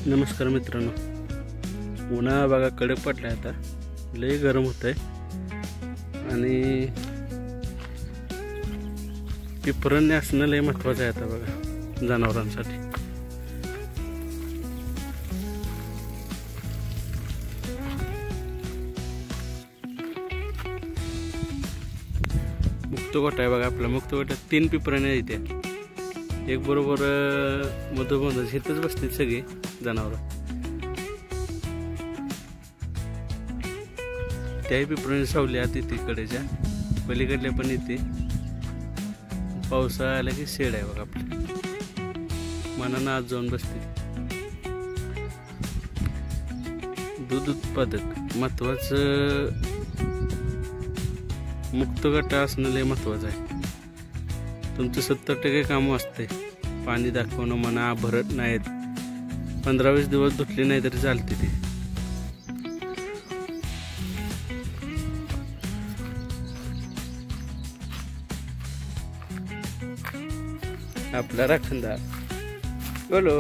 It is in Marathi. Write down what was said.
नमस्कार मित्रांनो, उन्हाळा बघा कडक पडला आता, लय गरम होत आहे आणि पिपरण असणं लय महत्वाचं आहे आता बघा जनावरांसाठी। मुक्तगोठा आहे बघा आपला, मुक्तगोठ्यात 3 पिपरण्या इथे, एक बरोबर मधोमध इथंच बसतील सगळे जनावर। त्याही पिपरणी सावली आत येते, कडेच्या पलीकडल्या पण येते। पावसाळा आला की शेड आहे बघा आपल्या, मनानं आत जाऊन बसते। दूध उत्पादक महत्वाचं, मुक्तगोठा असणं लय महत्वाचं आहे। तुमचं 70% काम असते, पाणी दाखवणं म्हणा, भरत नाहीत, 15-20 दिवस धुतले नाही तरी चालते ते। आपला राखणदार बोलो।